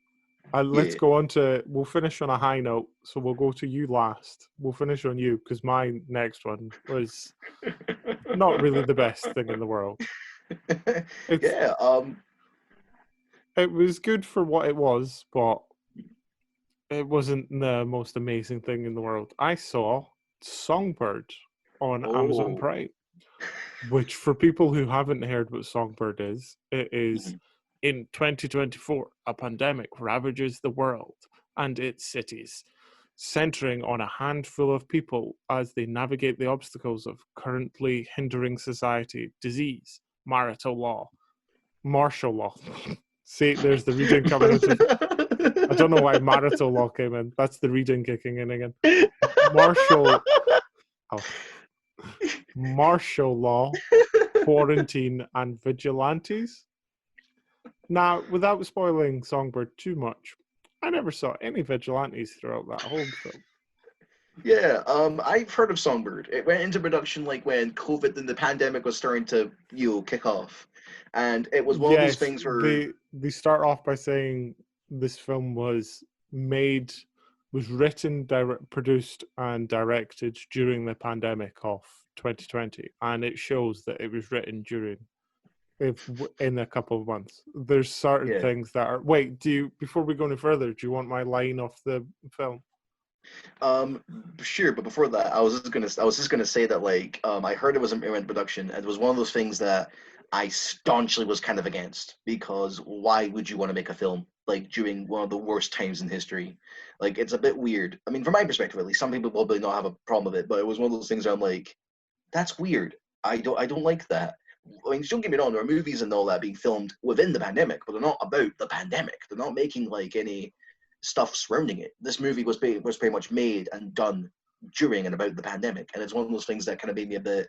Let's yeah. go on to. We'll finish on a high note, so we'll go to you last. We'll finish on you because my next one was not really the best thing in the world. It's Yeah. it was good for what it was, but it wasn't the most amazing thing in the world. I saw Songbird on Amazon Oh. Prime, which for people who haven't heard what Songbird is, it is Mhm. in 2024, a pandemic ravages the world and its cities, centering on a handful of people as they navigate the obstacles of currently hindering society, disease, marital law, martial law. See, there's the reading coming into. I don't know why marital law came in. That's the reading kicking in again. Martial, oh, martial law, quarantine, and vigilantes. Now, without spoiling Songbird too much, I never saw any vigilantes throughout that whole film. Yeah, I've heard of Songbird. It went into production like when COVID and the pandemic was starting to, kick off. And it was one of those Yes, things where, they start off by saying this film was written, produced, and directed during the pandemic of 2020, and it shows that it was written during in a couple of months. There's certain Yeah. things that are. Wait, before we go any further, do you want my line off the film? Um, sure, but before that, I was just gonna say that like I heard it was in production, and it was one of those things that I staunchly was kind of against because why would you want to make a film like during one of the worst times in history? Like it's a bit weird. I mean, from my perspective at least, some people probably not have a problem with it, but it was one of those things where I'm like, that's weird. I don't like that. I mean, don't get me wrong, there are movies and all that being filmed within the pandemic, but they're not about the pandemic. They're not making like any stuff surrounding it. This movie was pretty much made and done during and about the pandemic, and it's one of those things that kind of made me a bit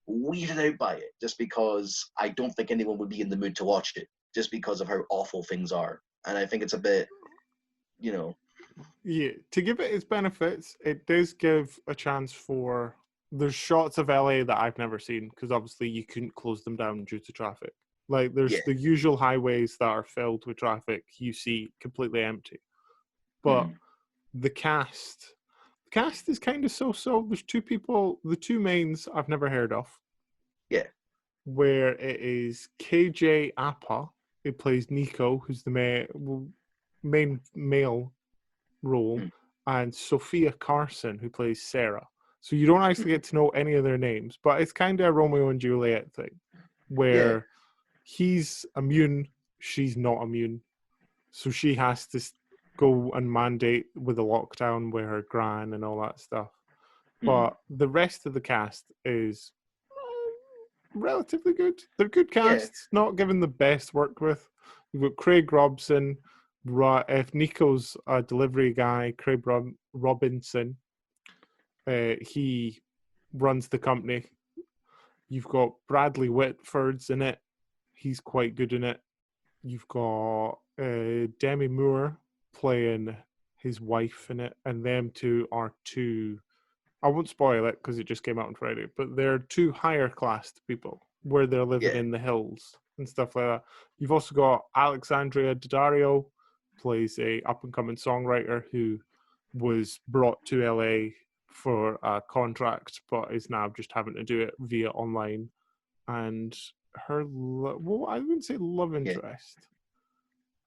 weirded out by it, just because I don't think anyone would be in the mood to watch it, just because of how awful things are. And I think it's a bit, you know, Yeah, to give it its benefits, it does give a chance for. There's shots of LA that I've never seen because obviously you couldn't close them down due to traffic. Like yeah, there's the usual highways that are filled with traffic you see completely empty. But hmm, the cast is kind of so. There's two people, the two mains I've never heard of, yeah, where it is KJ Apa, who plays Nico, who's the main male role, hmm, and Sophia Carson, who plays Sarah. So you don't actually hmm, get to know any of their names, but it's kind of a Romeo and Juliet thing, yeah, where he's immune, she's not immune. So she has to go and mandate with the lockdown with her gran and all that stuff. hmm, But the rest of the cast is relatively good. They're good yeah, casts, not given the best work with. You've got Craig Robson, if Nico's a delivery guy, Craig Robinson, he runs the company. You've got Bradley Whitford's in it. He's quite good in it. You've got Demi Moore playing his wife in it, and them two are two. I won't spoil it because it just came out on Friday, but they're two higher classed people where they're living yeah, in the hills and stuff like that. You've also got Alexandria Daddario, plays a up and coming songwriter who was brought to LA for a contract, but is now just having to do it via online. And her, well, I wouldn't say love yeah. interest.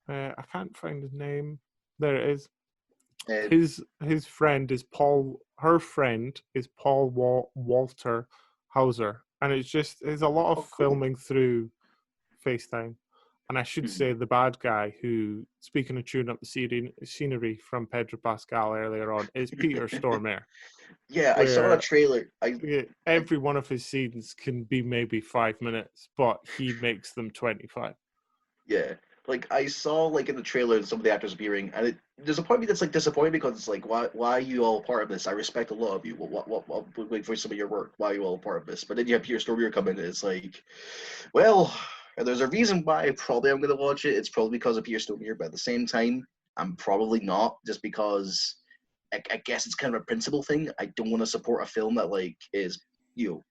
I can't find his name. There it is. Uh, His friend is Paul. Her friend is Paul Walter Hauser, and it's a lot of oh, cool. filming through FaceTime. And I should Hmm. say the bad guy who, speaking of tuning up the scenery from Pedro Pascal earlier on, is Peter Stormare, Yeah, I saw that where trailer. I every one of his scenes can be maybe 5 minutes, but he makes them 25. Yeah, like I saw like in the trailer some of the actors appearing, and there's a part of me that's like disappointed because it's like why are you all part of this? I respect a lot of you. What wait for some of your work? Why are you all part of this? But then you have Peter Stormare come in, and it's like, well, there's a reason why I probably am gonna watch it. It's probably because of Peter Stormare, but at the same time, I'm probably not just because I guess it's kind of a principle thing. I don't want to support a film that like is you know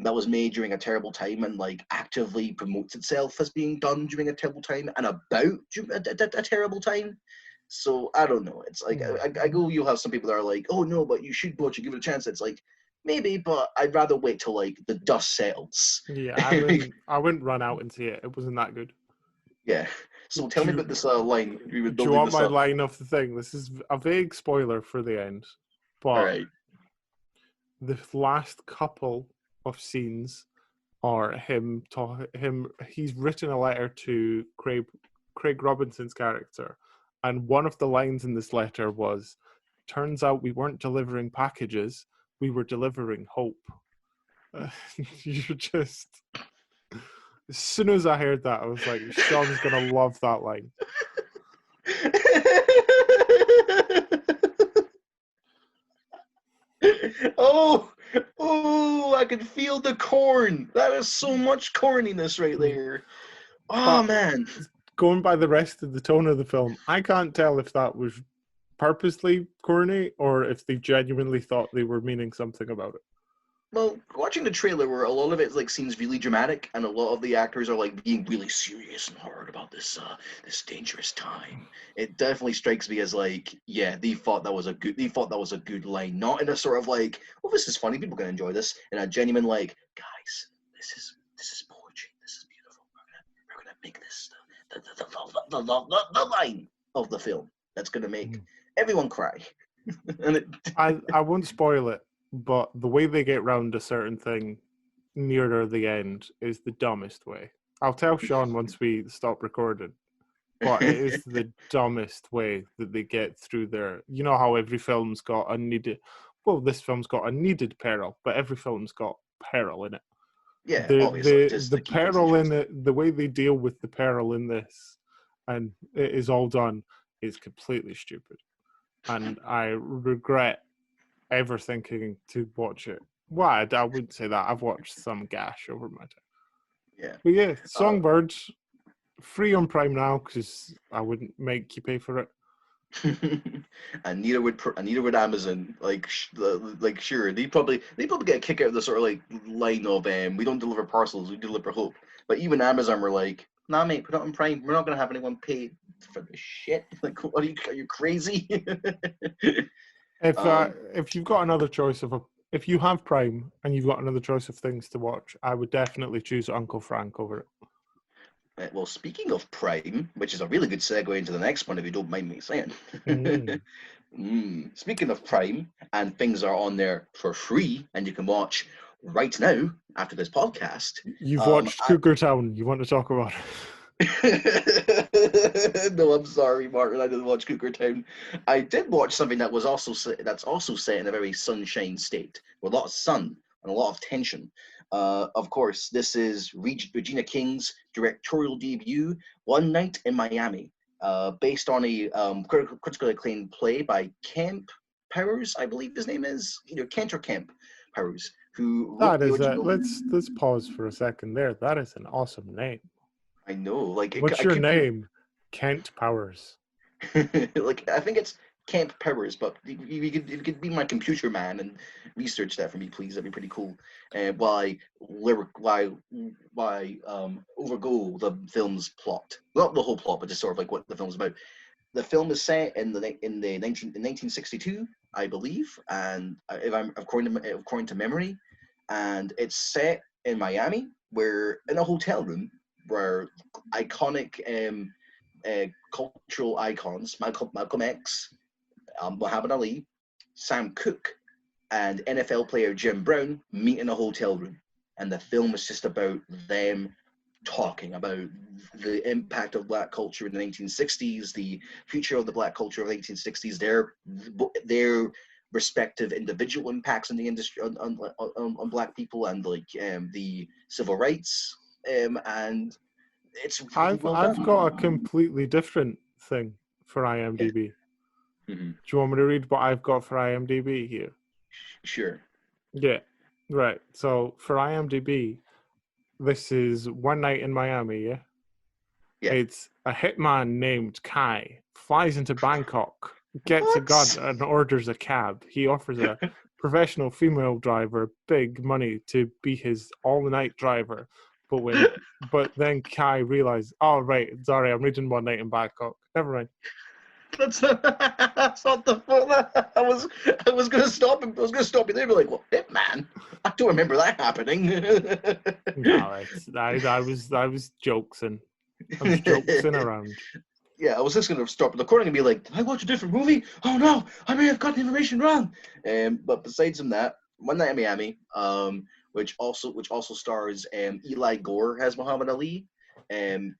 that was made during a terrible time and like actively promotes itself as being done during a terrible time and about a terrible time. So I don't know. It's like Hmm. I go. You'll have some people that are like, "Oh no, but you should watch it, give it a chance." It's like maybe, but I'd rather wait till like the dust settles. Yeah, I wouldn't run out and see it. It wasn't that good. Yeah. So tell Do me you, about this line. We were do you building want this my up. line of the thing? This is a vague spoiler for the end, All but right. the last couple of scenes are him. He's written a letter to Craig Robinson's character, and one of the lines in this letter was, "Turns out we weren't delivering packages; we were delivering hope." You're just. As soon as I heard that, I was like, Sean's gonna love that line. Oh, oh, I can feel the corn. That is so much corniness right there. Oh But man. going by the rest of the tone of the film, I can't tell if that was purposely corny or if they genuinely thought they were meaning something about it. Well, watching the trailer where a lot of it like seems really dramatic, and a lot of the actors are like being really serious and hard about this dangerous time. It definitely strikes me as like, yeah, they thought that was a good line, not in a sort of like, oh, this is funny, people can enjoy this, in a genuine like, guys, this is poetry, this is beautiful. We're gonna make this the line of the film that's gonna make everyone cry, and it. I won't spoil it, but the way they get round a certain thing nearer the end is the dumbest way. I'll tell Sean once we stop recording, but it is the dumbest way that they get through their. You know how every film's got a needed. Well, this film's got a needed peril, but every film's got peril in it. Yeah, The obviously, the just the to keep things peril in interesting. it, the way they deal with the peril in this, and it is all done, is completely stupid, and I regret ever thinking to watch it. Well, I wouldn't say that. I've watched some gash over my time. Yeah. But yeah, Uh, Songbirds, free on Prime now because I wouldn't make you pay for it. and neither would Amazon. Like sure, they probably get a kick out of the sort of like line of we don't deliver parcels, we deliver hope. But even Amazon were like, nah, mate, put it on Prime. We're not gonna have anyone pay for this shit. Like, what are you crazy? um, If you've got another choice if you have Prime and you've got another choice of things to watch, I would definitely choose Uncle Frank over it. well, speaking of Prime, which is a really good segue into the next one, if you don't mind me saying. Mm. Speaking of Prime, and things are on there for free, and you can watch right now after this podcast. You've Um, watched Cougar Town. You want to talk about it? no, I'm sorry, Martin. I didn't watch Cougar Town. I did watch something that's also set in a very sunshine state with a lot of sun and a lot of tension. Of course, this is Regina King's directorial debut, One Night in Miami, based on a critically acclaimed play by Kemp Powers, I believe his name is, either Kent or Kemp Powers, who wrote That the is a original. let's pause for a second there. That is an awesome name. I know, like What's I your keep on. name? Kent Powers. Like I think it's Camp Powers, but you could be my computer man and research that for me, please. That'd be pretty cool. Why overgo the film's plot? Not the whole plot, but just sort of like what the film's about. The film is set in 1962, I believe, and if I'm according to memory, and it's set in Miami, where in a hotel room where iconic cultural icons, Malcolm X, Muhammad Ali, Sam Cooke, and NFL player Jim Brown meet in a hotel room. And the film is just about them talking about the impact of black culture in the 1960s, the future of the black culture of the 1960s, their respective individual impacts on the industry on black people, and like the civil rights, and it's really well I've done. got a completely different thing for Yeah. IMDb. Mm-hmm. Do you want me to read what I've got for IMDb here? Sure. Yeah. Right. So for IMDb, this is One Night in Miami, yeah? Yeah. It's a hitman named Kai flies into Bangkok, gets a gun, What? and orders a cab. He offers a professional female driver big money to be his all-night driver. But then Kai realizes, oh right, sorry, I'm reading One Night in Bangkok. Never mind. That's not the full. I was gonna stop him. I was gonna stop you there. Be like, "What, Hitman? I don't remember that happening." No, I was jokesing. I was jokesing around. Yeah, I was just gonna stop recording and be like, "Did I watch a different movie? Oh no, I may have got the information wrong." But besides from that, One Night in Miami, which also stars Eli Gore as Muhammad Ali,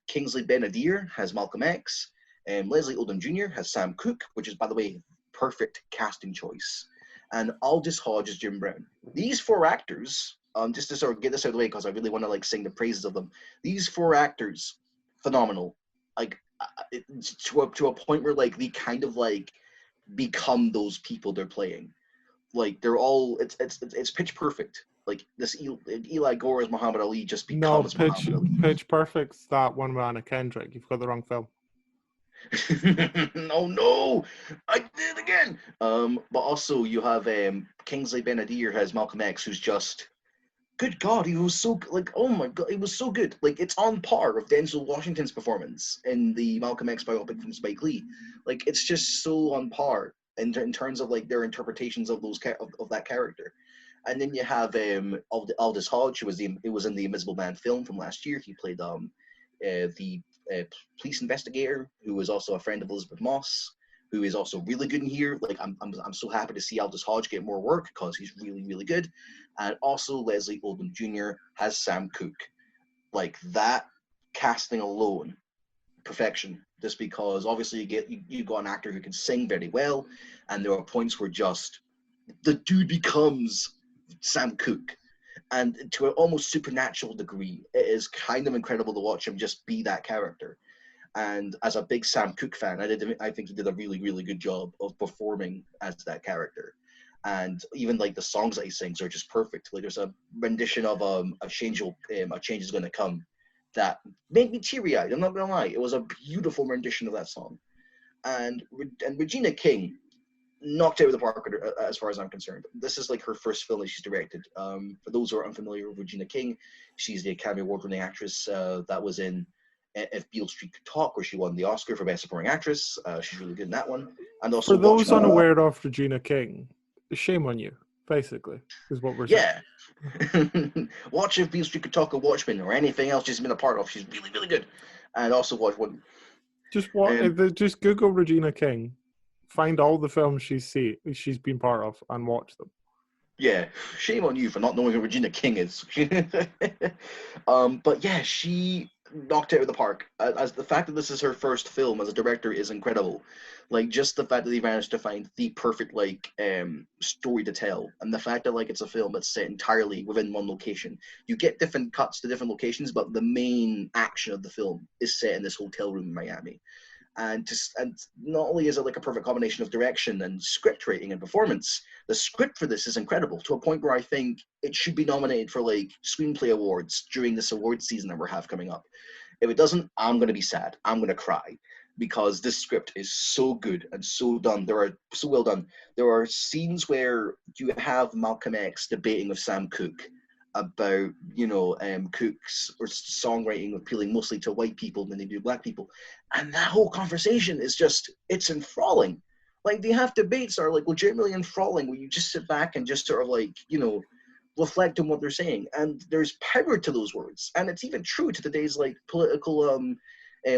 Kingsley Ben-Adir has Malcolm X, Leslie Odom Jr. has Sam Cooke, which is, by the way, perfect casting choice, and Aldous Hodge as Jim Brown. These four actors, just to sort of get this out of the way, because I really want to like sing the praises of them. These four actors, phenomenal. Like to a point where like they kind of like become those people they're playing. Like they're all it's pitch perfect. Like this Eli Gore as Muhammad Ali just No, becomes Muhammad Ali. pitch perfect's that one with Anna Kendrick. You've got the wrong film. Oh no, I did it again. But also you have Kingsley Ben-Adir as Malcolm X, who's just good God, he was so like, oh my God, he was so good. Like, it's on par with Denzel Washington's performance in the Malcolm X biopic from Spike Lee. Like, it's just so on par in terms of like their interpretations of of that character. And then you have Aldous Hodge, who was in the Invisible Man film from last year. He played the police investigator, who was also a friend of Elizabeth Moss, who is also really good in here. Like, I'm so happy to see Aldous Hodge get more work because he's really, really good. And also Leslie Odom Jr. has Sam Cooke. Like, that casting alone, perfection. Just because obviously you got an actor who can sing very well, and there are points where just the dude becomes Sam Cooke. And to an almost supernatural degree, it is kind of incredible to watch him just be that character. And as a big Sam Cooke fan, I think he did a really, really good job of performing as that character. And even like the songs that he sings are just perfect. Like, there's a rendition of a change is going to come that made me teary eyed. I'm not gonna lie, it was a beautiful rendition of that song. And Regina King knocked it out of the park as far as I'm concerned. This is like her first film that she's directed. For those who are unfamiliar with Regina King, she's the Academy Award-winning actress that was in If Beale Street Could Talk, where she won the Oscar for Best Supporting Actress. She's really good in that one. And also, For those unaware of Regina King, shame on you, basically, is what we're saying. Yeah. Watch If Beale Street Could Talk or Watchmen or anything else she's been a part of. She's really, really good. And also watch one. Just Google Regina King, find all the films she's been part of, and watch them. Yeah, shame on you for not knowing who Regina King is. But yeah, she knocked it out of the park. As the fact that this is her first film as a director is incredible. Like, just the fact that they managed to find the perfect story to tell, and the fact that like it's a film that's set entirely within one location. You get different cuts to different locations, but the main action of the film is set in this hotel room in Miami. And not only is it like a perfect combination of direction and script writing and performance, the script for this is incredible, to a point where I think it should be nominated for like screenplay awards during this award season that we have coming up. If it doesn't, I'm going to be sad. I'm going to cry, because this script is so good and so done. So well done. There are scenes where you have Malcolm X debating with Sam Cooke about Cooke's or songwriting appealing mostly to white people than they do black people, and that whole conversation is it's enthralling. Like, they have debates that are like legitimately enthralling, where you just sit back and just sort of like reflect on what they're saying, and there's power to those words, and it's even true to today's like political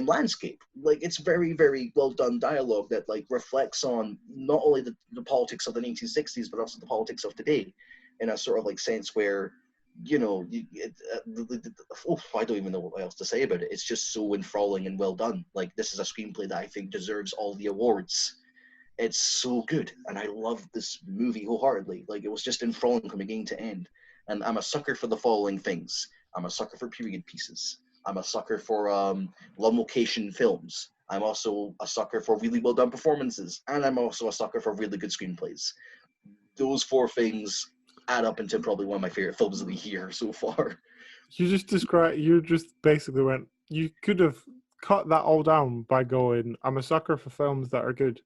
landscape. Like, it's very, very well done dialogue that like reflects on not only the politics of the 1960s, but also the politics of today, in a sort of like sense where I don't even know what else to say about it. It's just so enthralling and well done. Like, this is a screenplay that I think deserves all the awards. It's so good, and I love this movie wholeheartedly. Like, it was just enthralling from beginning to end. And I'm a sucker for the following things. I'm a sucker for period pieces. I'm a sucker for long location films. I'm also a sucker for really well done performances, and I'm also a sucker for really good screenplays. Those four things add up into probably one of my favorite films of the year so far. You just basically went, you could have cut that all down by going, I'm a sucker for films that are good.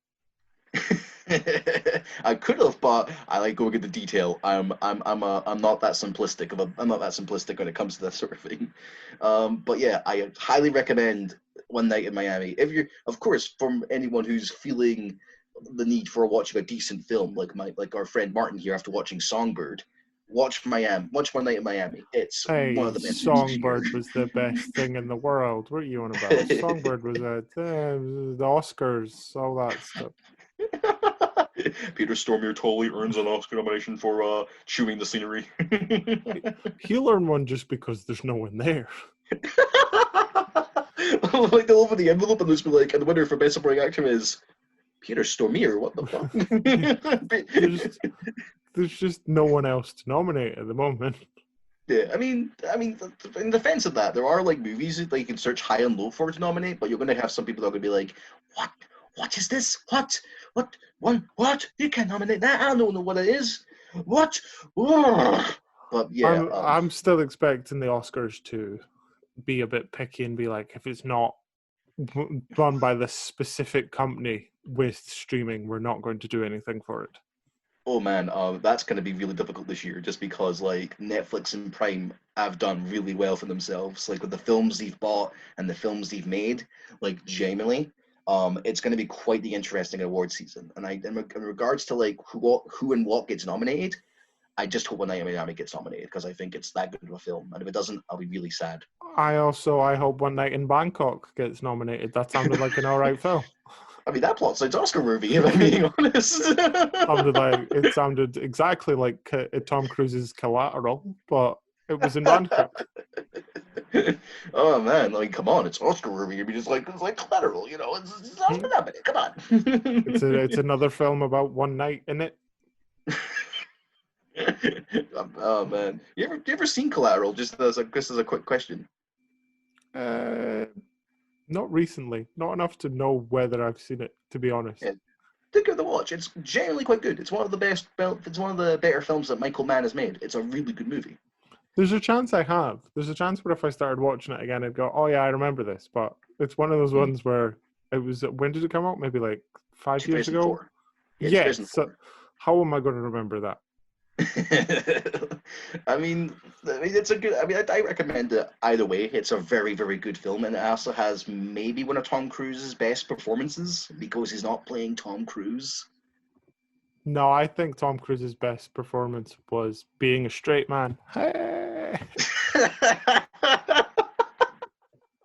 I could have, but I like going into detail. I'm not that simplistic I'm not that simplistic when it comes to that sort of thing. But yeah, I highly recommend One Night in Miami. If you're, of course, from anyone who's feeling the need for watching a decent film, like our friend Martin here after watching Songbird, watch One Night in Miami. It's one of the best movies of the year. Songbird was the best thing in the world. What are you on about? Songbird was the Oscars, all that stuff. Peter Stormare totally earns an Oscar nomination for chewing the scenery. He'll earn one just because there's no one there. Like, they'll open the envelope and there's like, and the winner for Best Supporting Actor is Peter Stormare. What the fuck? There's just no one else to nominate at the moment. Yeah, I mean, in defense of that, there are like movies that you can search high and low for to nominate, but you're going to have some people that are going to be like, "What? What is this? What? What? You can't nominate that. I don't know what it is. What?" But yeah, I'm still expecting the Oscars to be a bit picky and be like, if it's not run by this specific company with streaming. We're not going to do anything for it. Oh man, that's going to be really difficult this year, just because like Netflix and Prime have done really well for themselves, like with the films they've bought and the films they've made. Like genuinely, it's going to be quite the interesting award season. And in regards to like who and what gets nominated, I just hope One Night in Miami gets nominated because I think it's that good of a film. And if it doesn't, I'll be really sad. I hope One Night in Bangkok gets nominated. That sounded like an alright film. I mean, that plot sounds Oscar worthy, if I'm being honest. It sounded exactly like Tom Cruise's Collateral, but it was in Bangkok. Oh man, like come on, it's Oscar worthy. I mean, it's like Collateral, you know. It's Oscar nominated. Come on. It's another film about one night in it. Oh man, you ever seen Collateral? Just as a quick question. Not recently, not enough to know whether I've seen it. To be honest, Yeah, give it a watch. It's genuinely quite good. It's one of the best. It's one of the better films that Michael Mann has made. It's a really good movie. there's a chance I have. There's a chance where if I started watching it again, I'd go, "Oh yeah, I remember this." But it's one of those ones where it was. When did it come out? Maybe like 5 years ago. Yeah, Yes. So how am I going to remember that? I mean, it's a good. I mean, I recommend it either way. It's a very, very good film, and it also has maybe one of Tom Cruise's best performances because he's not playing Tom Cruise. No, I think Tom Cruise's best performance was being a straight man. Hey!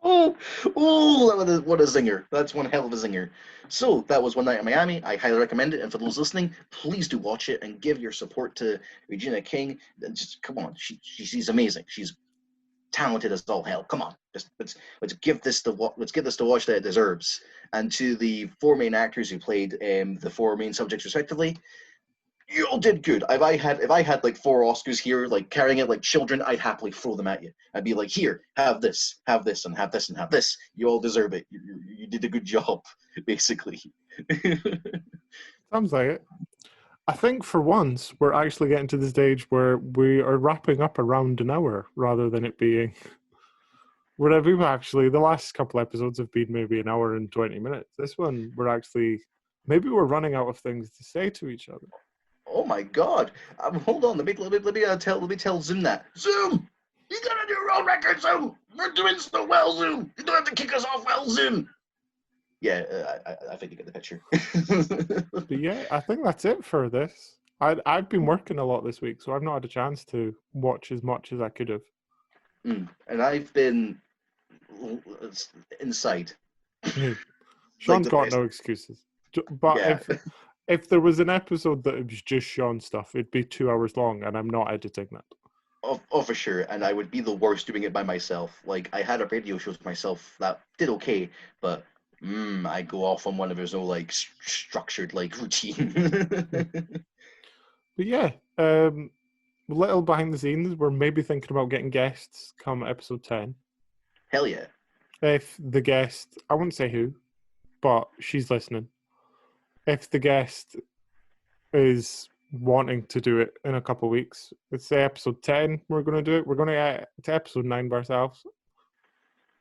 Oh, what a zinger. That's one hell of a zinger. So, that was One Night in Miami. I highly recommend it. And for those listening, please do watch it and give your support to Regina King. Just come on. She's amazing. She's talented as all hell. Come on. Just let's give this the watch that it deserves. And to the four main actors who played the four main subjects respectively, you all did good. If I had like four Oscars here, like carrying it like children, I'd happily throw them at you. I'd be like, here, have this, and have this, and have this. You all deserve it. You did a good job, basically. Sounds like it. I think for once we're actually getting to the stage where we are wrapping up around an hour rather than it being. Where we've actually the last couple episodes have been maybe an hour and 20 minutes. This one maybe we're running out of things to say to each other. Oh my God! Hold on. Let me tell Zoom that. Zoom, you gotta do your own record, Zoom. We're doing so well, Zoom. You don't have to kick us off, well, Zoom. Yeah, I think you get the picture. But yeah, I think that's it for this. I've been working a lot this week, so I've not had a chance to watch as much as I could have. And I've been inside. Sean's got no excuses. But if there was an episode that was just Sean stuff, it'd be 2 hours long, and I'm not editing that. Oh, for sure. And I would be the worst doing it by myself. Like, I had a radio show to myself that did okay, but I go off on one if there's no, like, structured, like, routine. But yeah, little behind the scenes, we're maybe thinking about getting guests come episode 10. Hell yeah. If the guest, I wouldn't say who, but she's listening. If the guest is wanting to do it in a couple of weeks, let's say episode 10, we're going to do it. We're going to get to episode 9 by ourselves.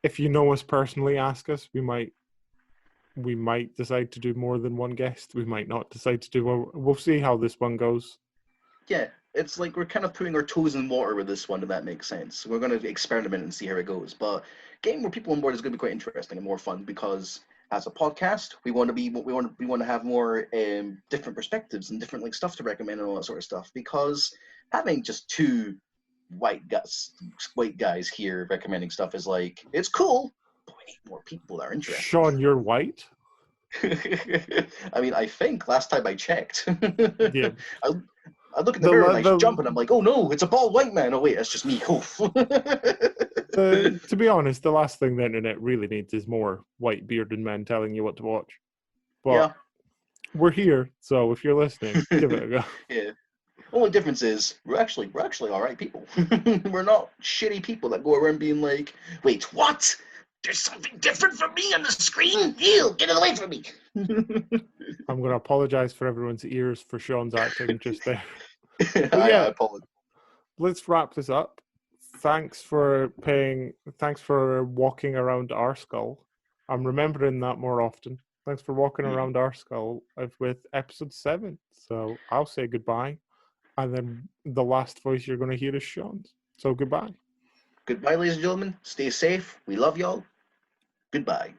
If you know us personally, ask us. We might decide to do more than one guest. We might not decide to do one. We'll see how this one goes. Yeah, it's like we're kind of putting our toes in water with this one, if that makes sense. We're going to experiment and see how it goes. But getting more people on board is going to be quite interesting and more fun because as a podcast, we want to have more different perspectives and different like stuff to recommend and all that sort of stuff. Because having just two white guys here recommending stuff is like it's cool, but we need more people that are interested. Sean, you're white. I mean, I think last time I checked. Yeah. I look in the mirror and I jump and I'm like, oh no, it's a bald white man. Oh wait, that's just me. To be honest, the last thing the internet really needs is more white bearded men telling you what to watch. But yeah. We're here, so if you're listening, give it a go. Yeah. Only difference is we're actually all right people. We're not shitty people that go around being like, wait, what? There's something different from me on the screen? Ew, get it away from me. I'm going to apologize for everyone's ears for Sean's acting just there. I apologize. Let's wrap this up. Thanks for walking around our skull. I'm remembering that more often. Thanks for walking Mm. around our skull with episode 7. So I'll say goodbye. And then the last voice you're going to hear is Sean's. So goodbye. Goodbye, ladies and gentlemen. Stay safe. We love y'all. Goodbye.